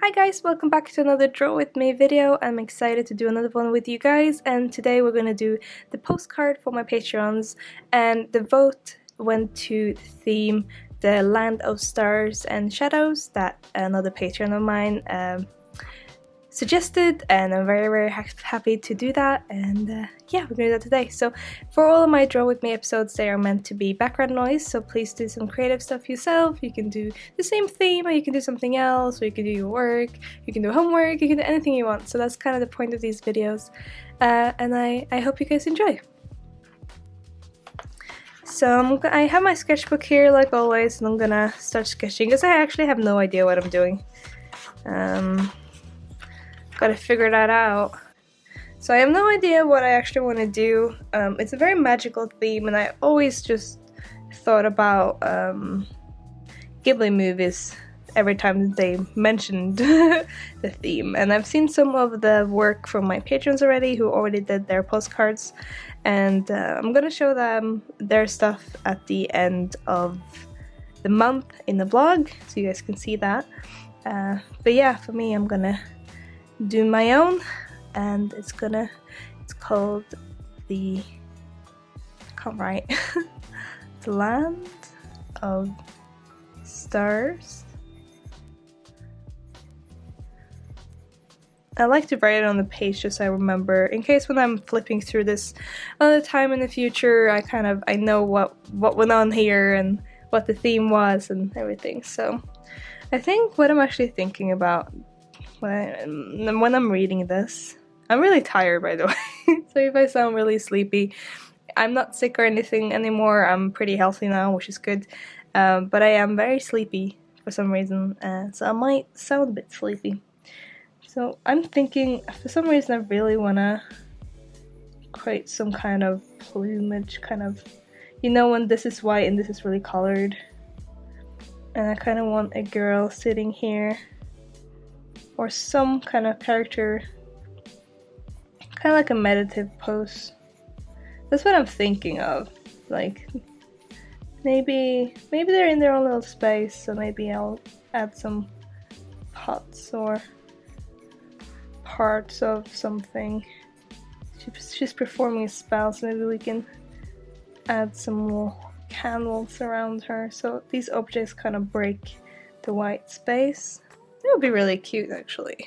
Hi guys, welcome back to another Draw With Me video. I'm excited to do another one with you guys, and today we're going to do the postcard for my Patreons, and the vote went to the theme The Land of Stars and Shadows that another Patreon of mine suggested, and I'm very happy to do that. And yeah, we're gonna do that today. So for all of my Draw With Me episodes, they are meant to be background noise, so please do some creative stuff yourself. You can do the same theme, or you can do something else, or you can do your work, you can do homework, you can do anything you want. So that's kind of the point of these videos, and I hope you guys enjoy. So I have my sketchbook here like always, and I'm gonna start sketching because I actually have no idea what I'm doing. Gotta figure that out. So I have no idea what I actually want to do. It's a very magical theme, and I always just thought about Ghibli movies every time they mentioned the theme. And I've seen some of the work from my patrons already who already did their postcards, and I'm gonna show them their stuff at the end of the month in the blog, so you guys can see that. But yeah, for me, I'm gonna do my own, and it's called the, I can't write, The Land of Stars. I like to write it on the page just so I remember, in case when I'm flipping through this another time in the future, I know what went on here and what the theme was and everything. So I think what I'm actually thinking about when I'm reading this, I'm really tired, by the way, so if I sound really sleepy, I'm not sick or anything anymore. I'm pretty healthy now, which is good, but I am very sleepy for some reason, so I might sound a bit sleepy. So I'm thinking, for some reason, I really want to create some kind of plumage, kind of, you know, when this is white and this is really colored, and I kind of want a girl sitting here, or some kind of character, kind of like a meditative pose. That's what I'm thinking of. Like, maybe they're in their own little space, so maybe I'll add some pots or parts of something. She's performing a spell, so maybe we can add some more candles around her, so these objects kind of break the white space. That would be really cute, actually.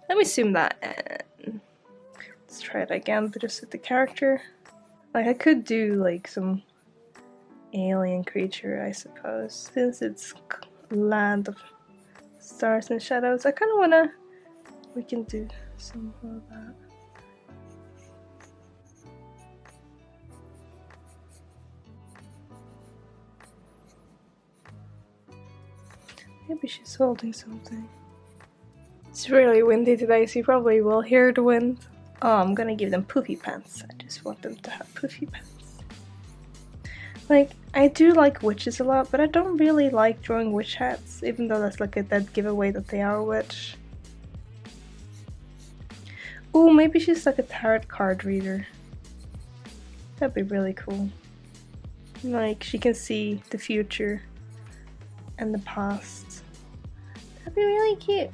Let me zoom that in. Let's try it again, but just with the character. Like, I could do like some alien creature, I suppose, since it's Land of Stars and Shadows. I kind of wanna. We can do some of that. Maybe she's holding something. It's really windy today, so you probably will hear the wind. Oh, I'm gonna give them poofy pants. I just want them to have poofy pants. Like, I do like witches a lot, but I don't really like drawing witch hats, even though that's like a dead giveaway that they are a witch. Ooh, maybe she's like a tarot card reader. That'd be really cool. Like, she can see the future and the past. That'd be really cute.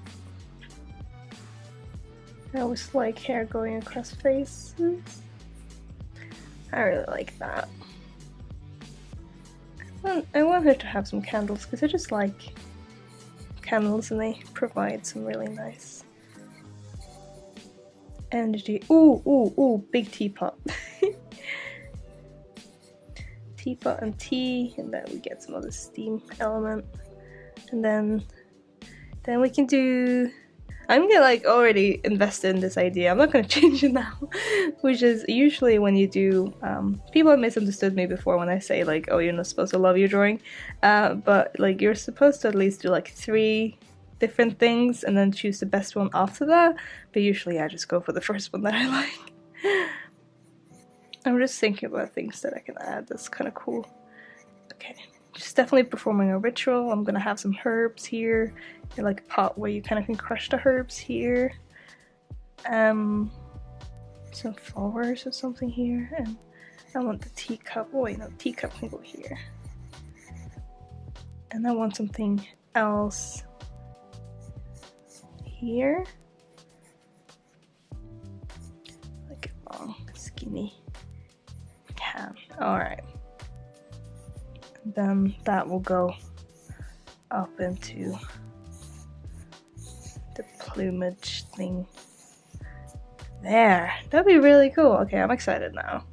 I always like hair going across faces. I really like that. I want her to have some candles because I just like candles and they provide some really nice energy. Ooh, big teapot. Teapot and tea, and then we get some other steam element, and then we can do. I'm gonna like already invest in this idea. I'm not gonna change it now, which is usually when you do. People have misunderstood me before when I say like, oh, you're not supposed to love your drawing, but like you're supposed to at least do like 3 different things and then choose the best one after that. But usually I just go for the first one that I like. I'm just thinking about things that I can add that's kind of cool. Okay, she's definitely performing a ritual. I'm gonna have some herbs here, and like a pot where you kind of can crush the herbs here. Some flowers or something here, and I want the teacup. Oh wait, no, the teacup can go here. And I want something else here. Like a long, skinny can. Alright. Then that will go up into the plumage thing. There. That'd be really cool. Okay, I'm excited now.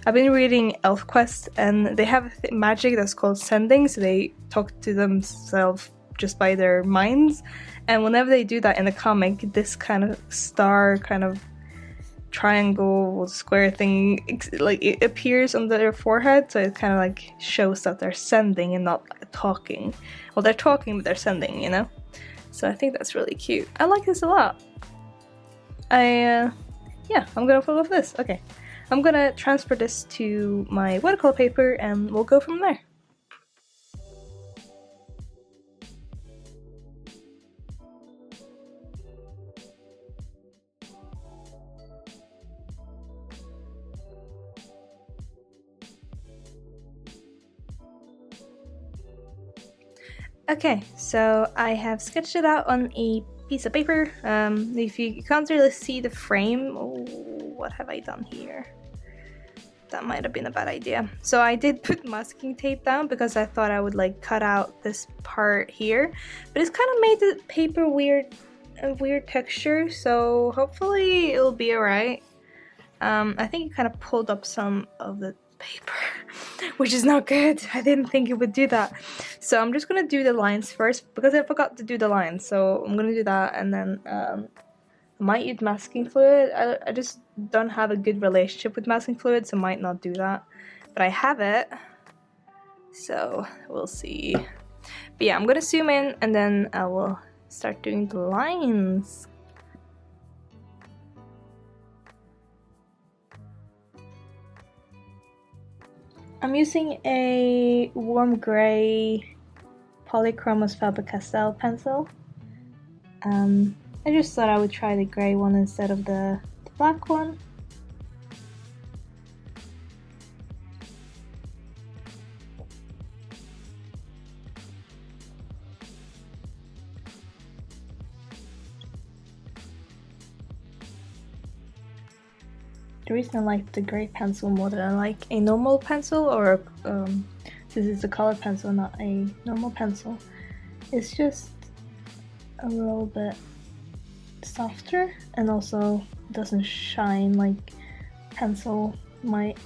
I've been reading ElfQuest and they have a magic that's called sending, so they talk to themselves just by their minds, and whenever they do that in the comic, this kind of star, kind of triangle, square thing, like it appears on their forehead, so it kind of like shows that they're sending and not talking. Well, they're talking, but they're sending, you know? So I think that's really cute. I like this a lot. Yeah, I'm gonna follow this. Okay. I'm gonna transfer this to my watercolor paper and we'll go from there. Okay, so I have sketched it out on a piece of paper. If you can't really see the frame, what have I done here? That might have been a bad idea. So I did put masking tape down because I thought I would like cut out this part here, but it's kind of made the paper a weird texture, so hopefully it'll be alright. I think it kind of pulled up some of the paper, which is not good. I didn't think it would do that. So I'm just gonna do the lines first because I forgot to do the lines, so I'm gonna do that, and then I might use masking fluid. I just don't have a good relationship with masking fluid, so I might not do that. But I have it, so we'll see. But yeah, I'm gonna zoom in and then I will start doing the lines. I'm using a warm gray Polychromos Faber-Castell pencil. I just thought I would try the gray one instead of the black one. The reason I like the gray pencil more than I like a normal pencil, or this is a colored pencil, not a normal pencil, it's just a little bit softer and also doesn't shine like pencil might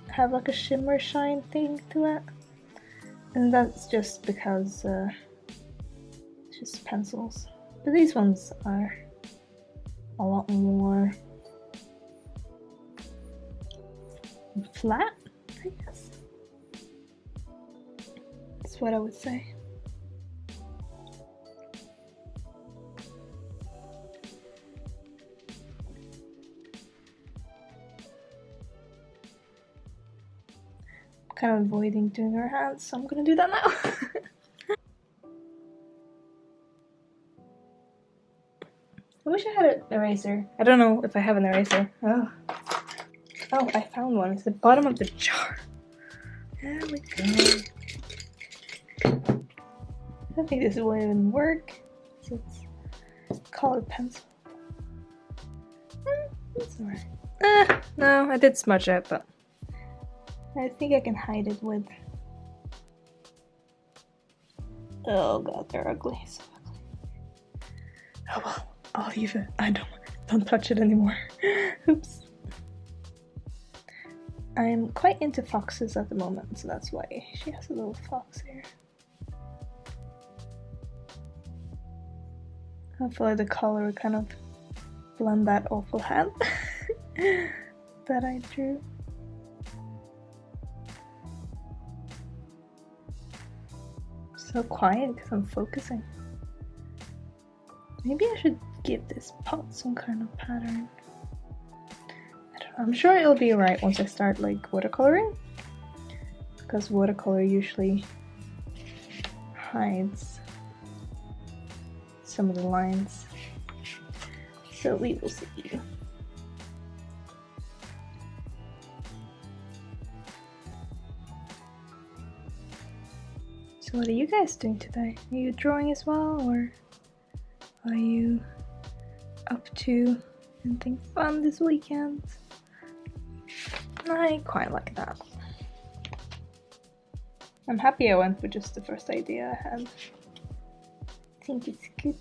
have like a shimmer shine thing to it, and that's just because it's just pencils. But these ones are a lot more flat, I guess. That's what I would say. Kind of avoiding doing her hands, so I'm gonna do that now. I wish I had an eraser. I don't know if I have an eraser. Oh, I found one. It's the bottom of the jar. There we go. I don't think this will even work. So it's colored pencil. It's alright. No, I did smudge it, but I think I can hide it with... Oh god, they're ugly. So ugly. Oh well, I'll leave it. I don't touch it anymore. Oops. I'm quite into foxes at the moment, so that's why she has a little fox here. Hopefully the color will kind of blend that awful hand that I drew. So quiet because I'm focusing. Maybe I should give this pot some kind of pattern. I don't know. I'm sure it'll be alright once I start like watercoloring, because watercolor usually hides some of the lines. So we will see. So what are you guys doing today? Are you drawing as well, or? are you up to anything fun this weekend? I quite like that. I'm happy I went with just the first idea I had. I think it's good.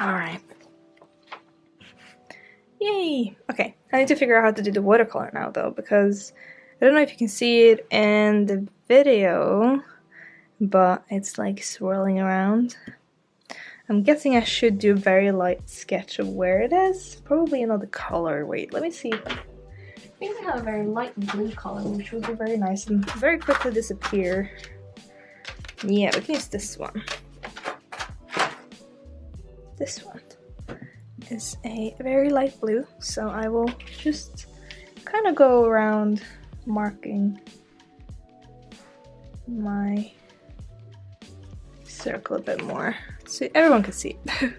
Alright. Yay! Okay, I need to figure out how to do the watercolor now though, because I don't know if you can see it in the video, but it's like swirling around. I'm guessing I should do a very light sketch of where it is. Probably another color. Wait, let me see. I think I have a very light blue color, which would be very nice and very quickly disappear. Yeah, we can use this one. This one is a very light blue, so I will just kind of go around marking my circle a bit more so everyone can see it.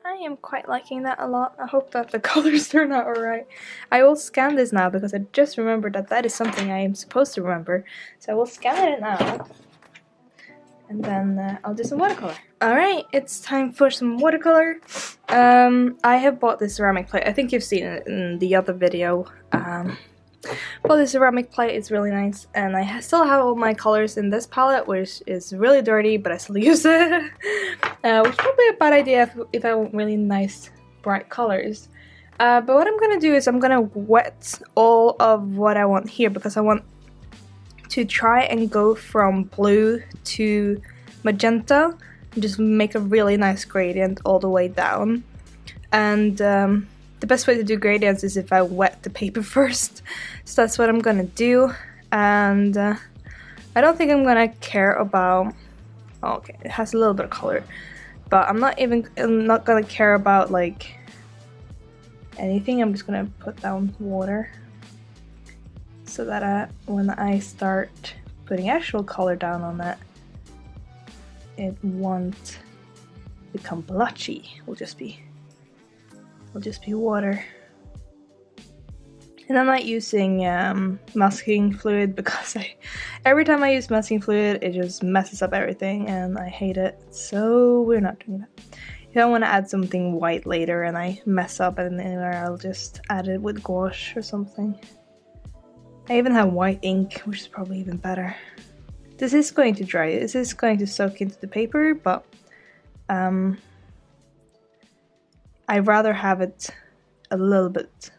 I am quite liking that a lot. I hope that the colors turn out alright. I will scan this now because I just remembered that that is something I am supposed to remember. So I will scan it now. And then I'll do some watercolor. Alright, it's time for some watercolor. I have bought this ceramic plate. I think you've seen it in the other video. Well, this ceramic plate is really nice, and I still have all my colors in this palette, which is really dirty, but I still use it. Which is probably a bad idea if I want really nice, bright colors. But what I'm gonna do is I'm gonna wet all of what I want here, because I want to try and go from blue to magenta, and just make a really nice gradient all the way down. And the best way to do gradients is if I wet the paper first, so that's what I'm gonna do. And I don't think I'm gonna care about, oh, okay, it has a little bit of color, but I'm not gonna care about like anything. I'm just gonna put down water so that when I start putting actual color down on it, it won't become blotchy. It'll just be water. And I'm not using masking fluid because every time I use masking fluid it just messes up everything and I hate it, so we're not doing that. If I want to add something white later and I mess up and anywhere, I'll just add it with gouache or something. I even have white ink, which is probably even better. This is going to dry, this is going to soak into the paper, but I'd rather have it a little bit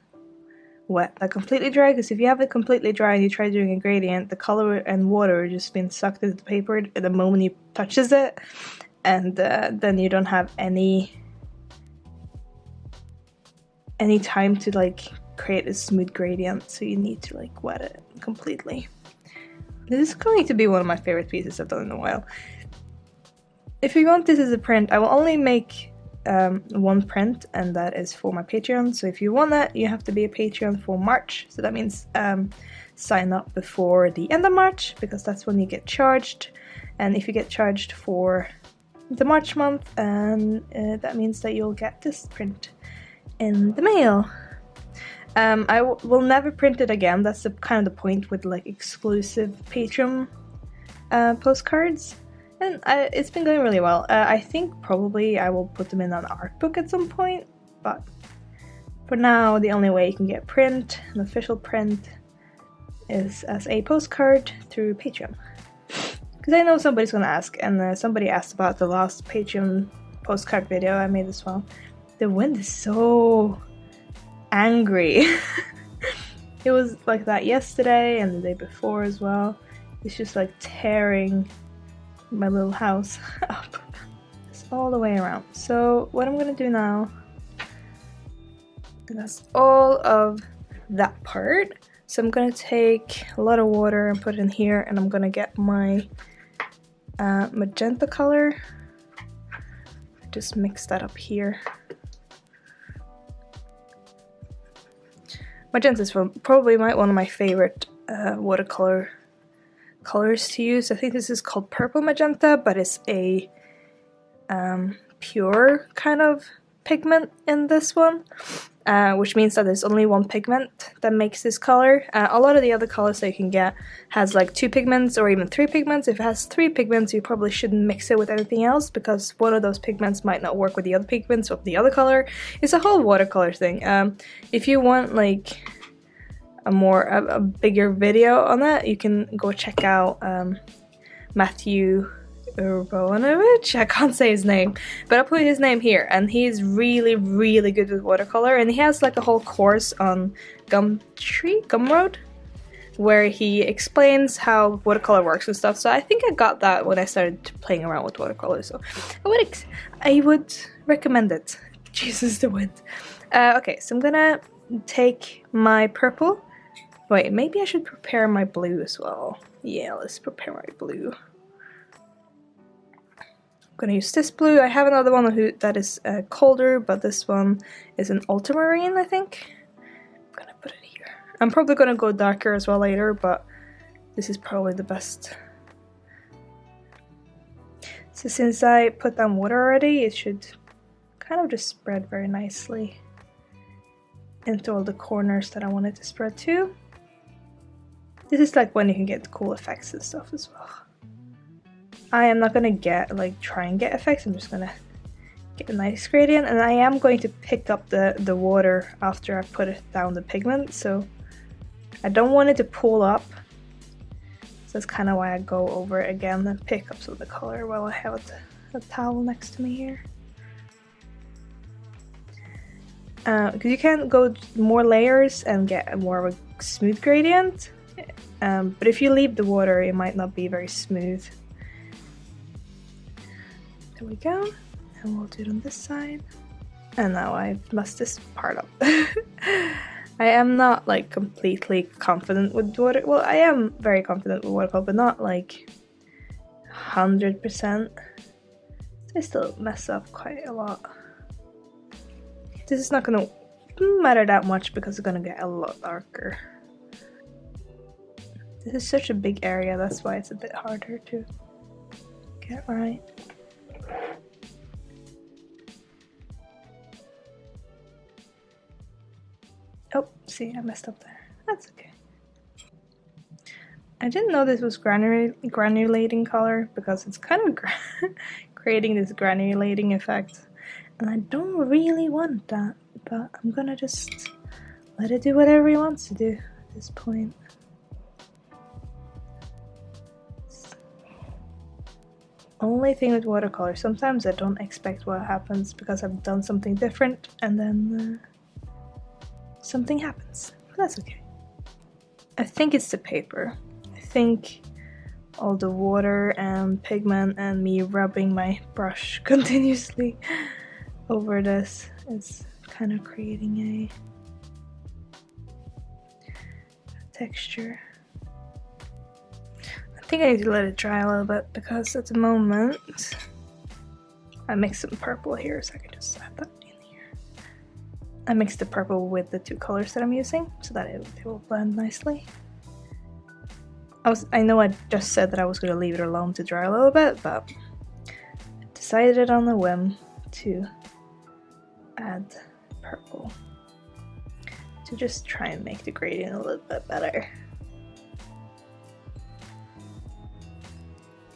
wet, like completely dry, because if you have it completely dry and you try doing a gradient, the color and water are just being sucked into the paper at the moment you touches it, and then you don't have any time to like create a smooth gradient, so you need to like wet it completely. This is going to be one of my favorite pieces I've done in a while. If you want this as a print, I will only make one print, and that is for my Patreon. So if you want that, you have to be a Patreon for March. So that means sign up before the end of March, because that's when you get charged. And if you get charged for the March month, that means that you'll get this print in the mail. I will never print it again. That's kind of the point with like exclusive Patreon postcards. And it's been going really well. I think probably I will put them in an art book at some point, but for now the only way you can get print, an official print, is as a postcard through Patreon. Because I know somebody's gonna ask, and somebody asked about the last Patreon postcard video I made as well. The wind is so angry. It was like that yesterday and the day before as well. It's just like tearing my little house up. It's all the way around. So what I'm gonna do now, that's all of that part. So I'm gonna take a lot of water and put it in here, and I'm gonna get my magenta color. Just mix that up here. Magenta is probably one of my favorite watercolor colors to use. I think this is called purple magenta, but it's a pure kind of pigment in this one, which means that there's only one pigment that makes this color. A lot of the other colors that you can get has like 2 pigments or even 3 pigments. If it has 3 pigments, you probably shouldn't mix it with anything else because one of those pigments might not work with the other pigments of the other color. It's a whole watercolor thing. If you want like a bigger video on that, you can go check out Matthew Urbanovich. I can't say his name, but I'll put his name here, and he's really good with watercolor, and he has like a whole course on Gumroad where he explains how watercolor works and stuff. So I think I got that when I started playing around with watercolor, so I would recommend it. Jesus, the wind. Okay, so I'm gonna take my purple. Wait, maybe I should prepare my blue as well. Yeah, let's prepare my blue. I'm gonna use this blue. I have another one that is colder, but this one is an ultramarine, I think. I'm gonna put it here. I'm probably gonna go darker as well later, but this is probably the best. So since I put down water already, it should kind of just spread very nicely into all the corners that I want it to spread to. This is like when you can get cool effects and stuff as well. I am not gonna try and get effects, I'm just gonna get a nice gradient, and I am going to pick up the water after I put it down the pigment, so I don't want it to pool up. So that's kind of why I go over it again and pick up some of the color while I have a towel next to me here. Because you can go more layers and get more of a smooth gradient. But if you leave the water, it might not be very smooth. There we go. And we'll do it on this side. And now I've messed this part up. I am not like completely confident with water. Well, I am very confident with watercolor, but not like 100%. I still mess up quite a lot. This is not gonna matter that much because it's gonna get a lot darker. This is such a big area, that's why it's a bit harder to get right. Oh, see, I messed up there. That's okay. I didn't know this was granulating color because it's kind of creating this granulating effect. And I don't really want that, but I'm gonna just let it do whatever it wants to do at this point. Only thing with watercolor, sometimes I don't expect what happens because I've done something different and then something happens. But that's okay. I think it's the paper. I think all the water and pigment and me rubbing my brush continuously over this is kind of creating a texture. I think I need to let it dry a little bit because at the moment I mixed some purple here, so I can just add that in here. I mixed the purple with the 2 colors that I'm using so that it will blend nicely. I know I just said that I was going to leave it alone to dry a little bit, but I decided on a whim to add purple to just try and make the gradient a little bit better.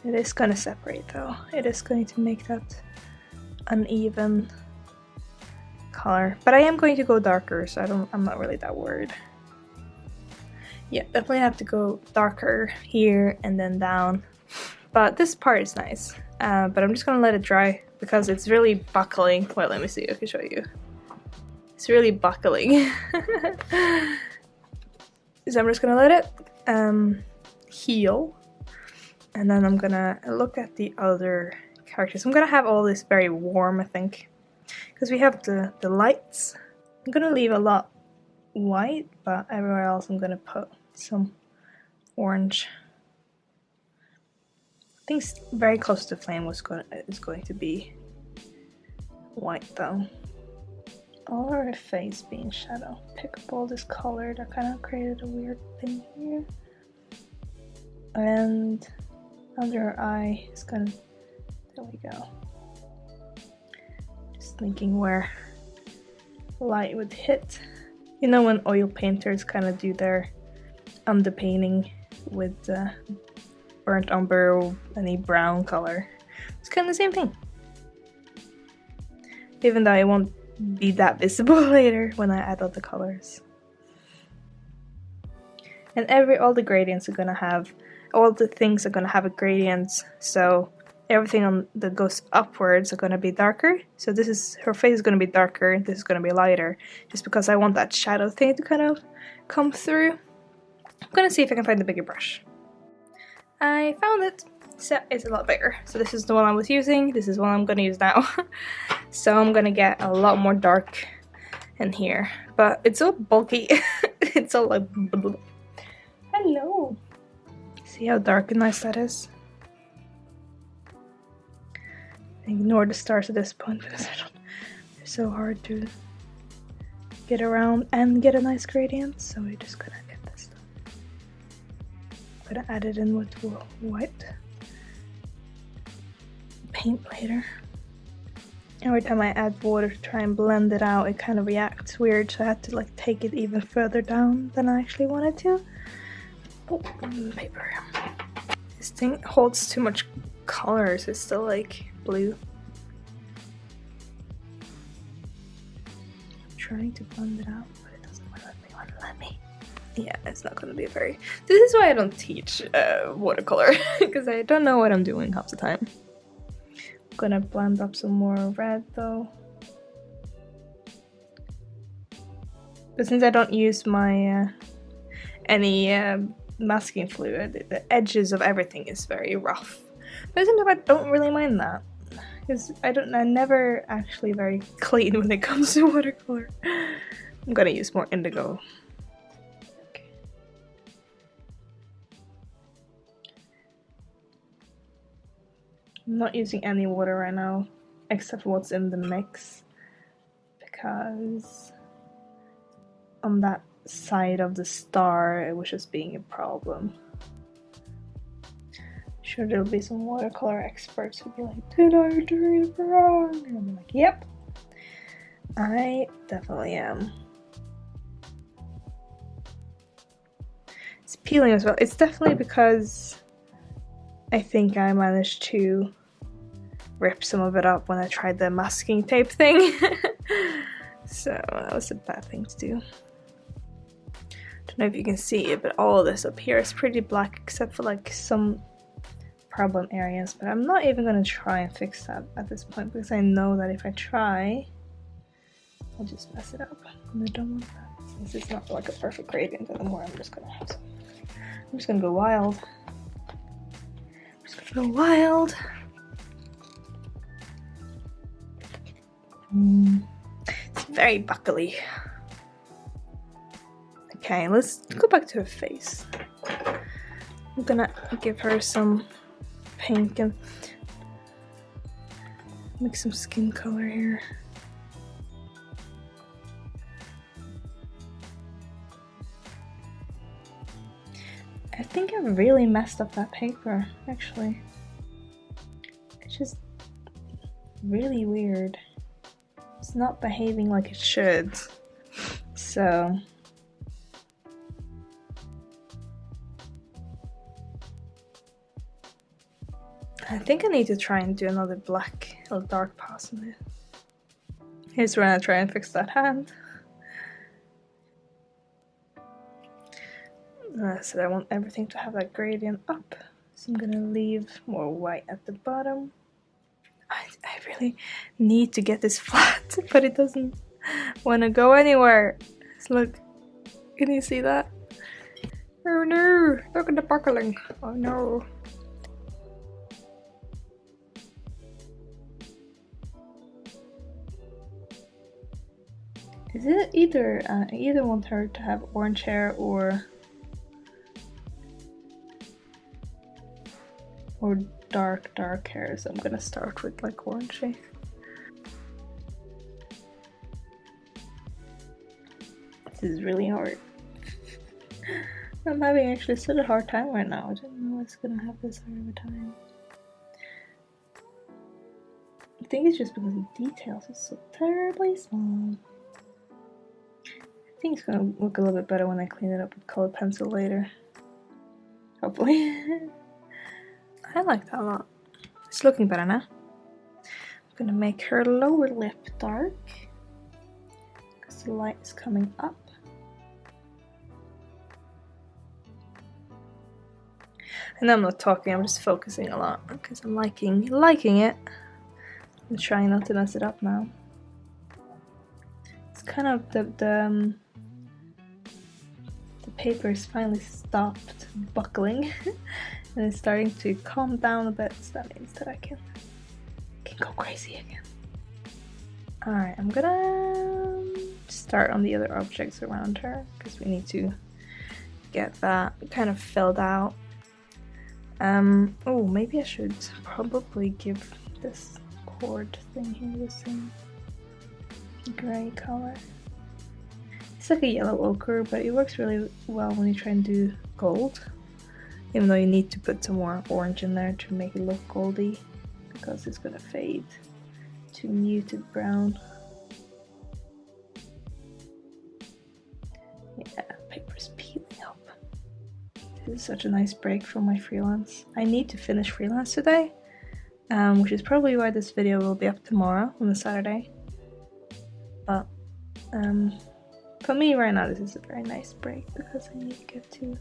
It is going to separate though. It is going to make that uneven color, but I am going to go darker, so I'm not really that worried. Yeah, definitely have to go darker here and then down, but this part is nice. But I'm just gonna let it dry because it's really buckling. Well, let me see, I can show you. It's really buckling. So I'm just gonna let it heal, and then I'm gonna look at the other characters. I'm gonna have all this very warm, I think, because we have the lights. I'm gonna leave a lot white, but everywhere else I'm gonna put some orange. I think very close to the flame is going to be white though. All her face being shadow. Pick up all this color that kind of created a weird thing here. And under her eye is gonna, there we go. Just Just thinking where light would hit. You know when oil painters kind of do their underpainting with burnt umber or any brown color? It's kind of the same thing. Even though it won't be that visible later when I add all the colors. And all the gradients are gonna have, all the things are gonna have a gradient, so everything that goes upwards are gonna be darker. So her face is gonna be darker, this is gonna be lighter, just because I want that shadow thing to kind of come through. I'm gonna see if I can find the bigger brush. I found it. So it's a lot bigger. So this is the one I was using, this is one I'm gonna use now. So I'm gonna get a lot more dark in here. But it's so bulky. It's all like blah, blah. Hello. See how dark and nice that is? Ignore the stars at this point because they're so hard to get around and get a nice gradient. So we're just gonna get this done. I'm gonna add it in with white paint later. Every time I add water to try and blend it out, it kind of reacts weird, so I had to like take it even further down than I actually wanted to. Oh, paper. This thing holds too much colors, it's still like blue. I'm trying to blend it out, but it doesn't want to let me. Yeah, it's not gonna be very... This is why I don't teach watercolor, because I don't know what I'm doing half the time. I'm gonna blend up some more red though. But since I don't use my any masking fluid, the edges of everything is very rough. But sometimes I don't really mind that, because I'm never actually very clean when it comes to watercolor. I'm gonna use more indigo. Okay. I'm not using any water right now, except for what's in the mix, because on that side of the star it was just being a problem. Sure, there'll be some watercolor experts who'll be like, Dina, you're doing it wrong. And I'm like, yep, I definitely am. It's peeling as well. It's definitely because I think I managed to rip some of it up when I tried the masking tape thing. So that was a bad thing to do. Don't know if you can see it, but all of this up here is pretty black except for like some problem areas, but I'm not even gonna try and fix that at this point because I know that if I try, I'll just mess it up, and I don't want that. Since it's not like a perfect gradient anymore, I'm just gonna go wild. It's very buckly. Okay, let's go back to her face. I'm gonna give her some pink and make some skin color here. I think I really messed up that paper, actually. It's just really weird. It's not behaving like it should. So I think I need to try and do another black or dark pass on it. Here's where I try and fix that hand. So I want everything to have that gradient up. So I'm gonna leave more white at the bottom. I really need to get this flat, but it doesn't want to go anywhere. So look, can you see that? Oh no, look at the buckling. Oh no. Is it either, I either want her to have orange hair or dark hair, so I'm gonna start with like orangey. This is really hard. I'm having actually such a hard time right now. I didn't know I was gonna have this hard of a time. I think it's just because the details are so terribly small. I think it's gonna look a little bit better when I clean it up with colored pencil later. Hopefully. I like that a lot. It's looking better now. I'm gonna make her lower lip dark because the light is coming up. And I'm not talking, I'm just focusing a lot because I'm liking it. I'm trying not to mess it up now. It's kind of the paper is finally stopped buckling and it's starting to calm down a bit, so that means that I can go crazy again. Alright, I'm gonna start on the other objects around her because we need to get that kind of filled out. Oh, maybe I should probably give this cord thing here the same gray color. It's like a yellow ochre, but it works really well when you try and do gold. Even though you need to put some more orange in there to make it look goldy, because it's gonna fade to muted brown. Yeah, paper's peeling up. This is such a nice break from my freelance. I need to finish freelance today, which is probably why this video will be up tomorrow on a Saturday. But for me right now, this is a very nice break because I need to get to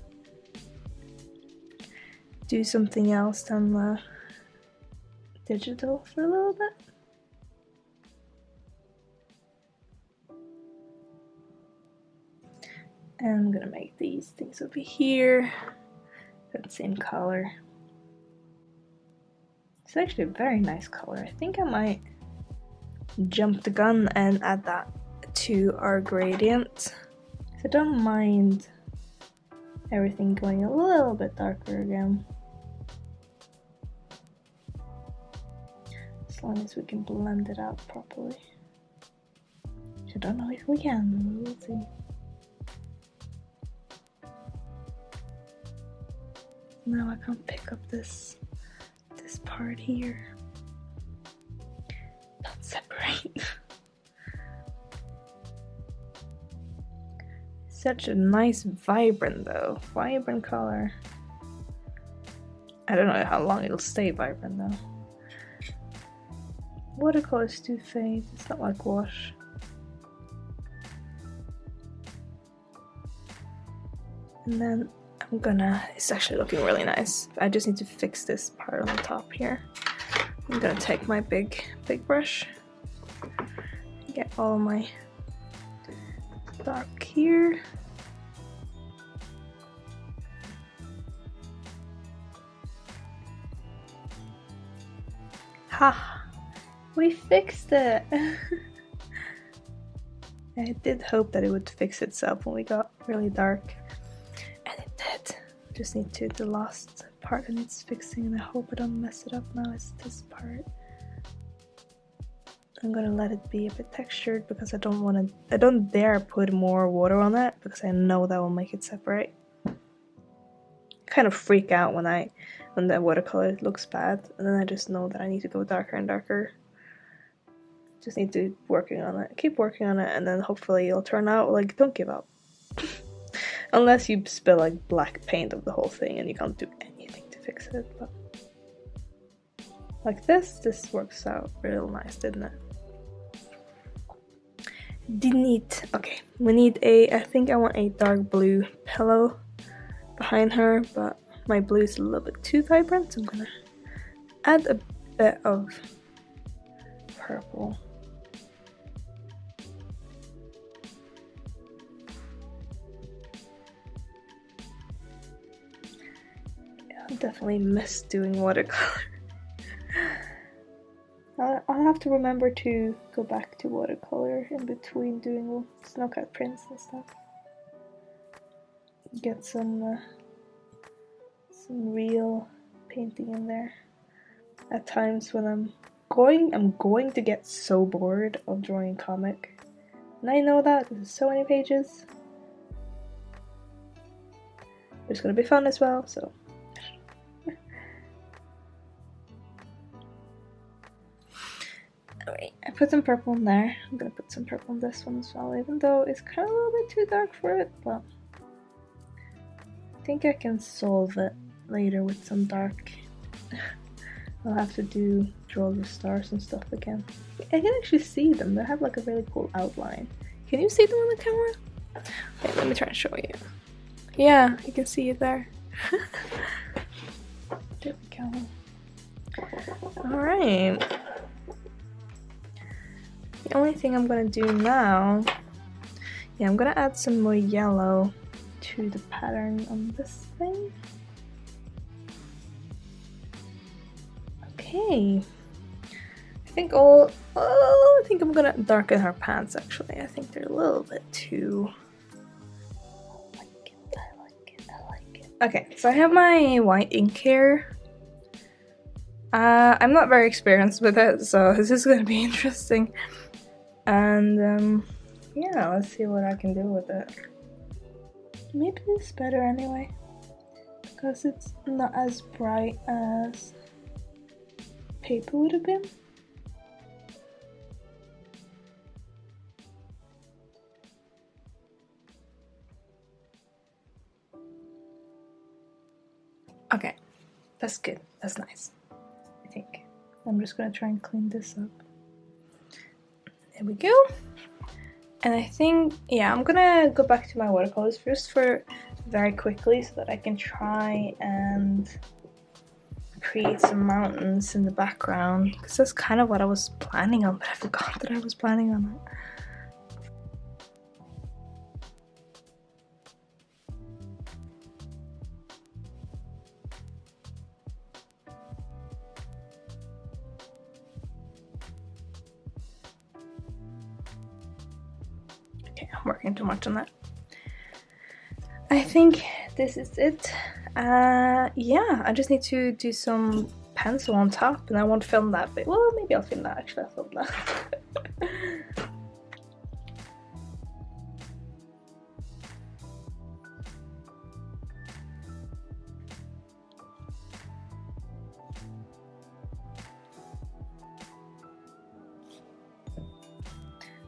do something else than digital for a little bit. And I'm gonna make these things over here that same color. It's actually a very nice color. I think I might jump the gun and add that to our gradient. So I don't mind everything going a little bit darker again. As long as we can blend it out properly. Which I don't know if we can, we'll see. Now I can't pick up this part here. Not separate. Such a nice vibrant color. I don't know how long it'll stay vibrant though. Watercolors do fade, it's not like wash. And then it's actually looking really nice. I just need to fix this part on the top here. I'm gonna take my big brush, get all my dark here. Ha! We fixed it! I did hope that it would fix itself when we got really dark. And it did. Just need to, the last part that needs fixing, and I hope I don't mess it up now, is this part. I'm gonna let it be a bit textured because I don't dare put more water on it because I know that will make it separate. I kind of freak out when the watercolor looks bad, and then I just know that I need to go darker and darker. Just need to keep working on it, and then hopefully it'll turn out. Like, don't give up. Unless you spill like black paint of the whole thing and you can't do anything to fix it. But like this works out real nice, didn't it? Okay, we need I think I want a dark blue pillow behind her, but my blue is a little bit too vibrant, so I'm gonna add a bit of purple. I definitely miss doing watercolor. I'll have to remember to go back to watercolor in between doing snow cut prints and stuff. Get some real painting in there. At times when I'm going to get so bored of drawing comic, and I know that there's so many pages. It's gonna be fun as well, so. Alright, I put some purple in there. I'm gonna put some purple in this one as well, even though it's kind of a little bit too dark for it, but I think I can solve it later with some dark. I'll have to draw the stars and stuff again. I can actually see them. They have like a really cool outline. Can you see them on the camera? Wait, let me try and show you. Yeah, you can see it there. There we go. Alright. The only thing I'm gonna do now, yeah, I'm gonna add some more yellow to the pattern on this thing. Okay. I think I'm gonna darken her pants actually. I think they're a little bit too. I like it. Okay, so I have my white ink here. I'm not very experienced with it, so this is gonna be interesting. And yeah, let's see what I can do with it. Maybe it's better anyway, because it's not as bright as paper would have been. Okay, that's good. That's nice. I think I'm just gonna try and clean this up. There we go. And I think, yeah, I'm gonna go back to my watercolors first for very quickly so that I can try and create some mountains in the background, because that's kind of what I was planning on, but I forgot that I was planning on it. Okay, I'm working too much on that. I think this is it. Yeah, I just need to do some pencil on top, and I won't film that bit. Well, maybe I'll film that, actually. I'll film that.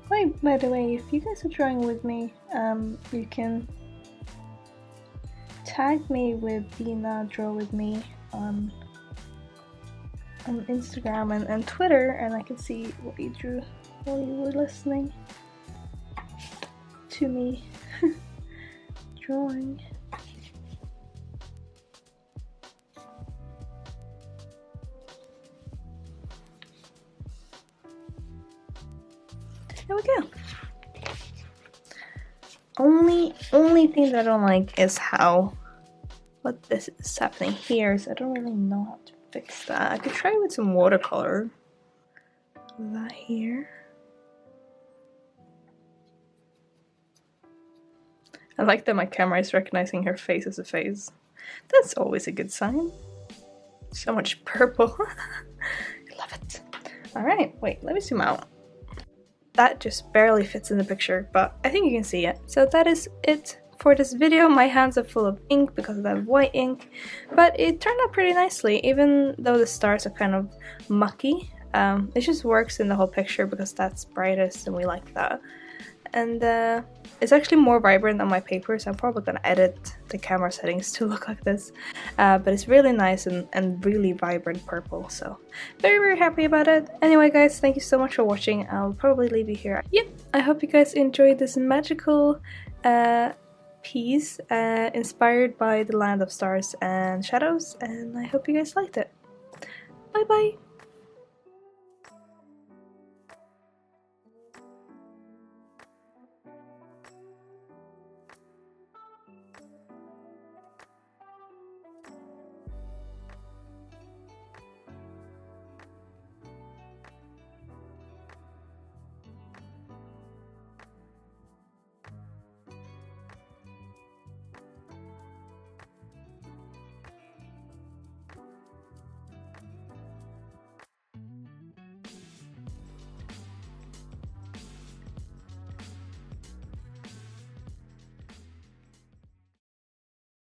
Wait, by the way, if you guys are drawing with me, you can tag me with Dina Draw With Me on Instagram and Twitter, and I can see what you drew while you were listening to me drawing. There we go. Only thing that I don't like is what this is happening here, so I don't really know how to fix that. I could try with some watercolor. That here. I like that my camera is recognizing her face as a face. That's always a good sign. So much purple. I love it. Alright, wait, let me zoom out. That just barely fits in the picture, but I think you can see it. So that is it for this video. My hands are full of ink because I have white ink, but it turned out pretty nicely, even though the stars are kind of mucky. It just works in the whole picture because that's brightest and we like that. And it's actually more vibrant than my paper, so I'm probably gonna edit the camera settings to look like this. But it's really nice and really vibrant purple, so very happy about it. Anyway guys, thank you so much for watching. I'll probably leave you here. Yep, I hope you guys enjoyed this magical piece inspired by the land of stars and shadows, and I hope you guys liked it. Bye bye!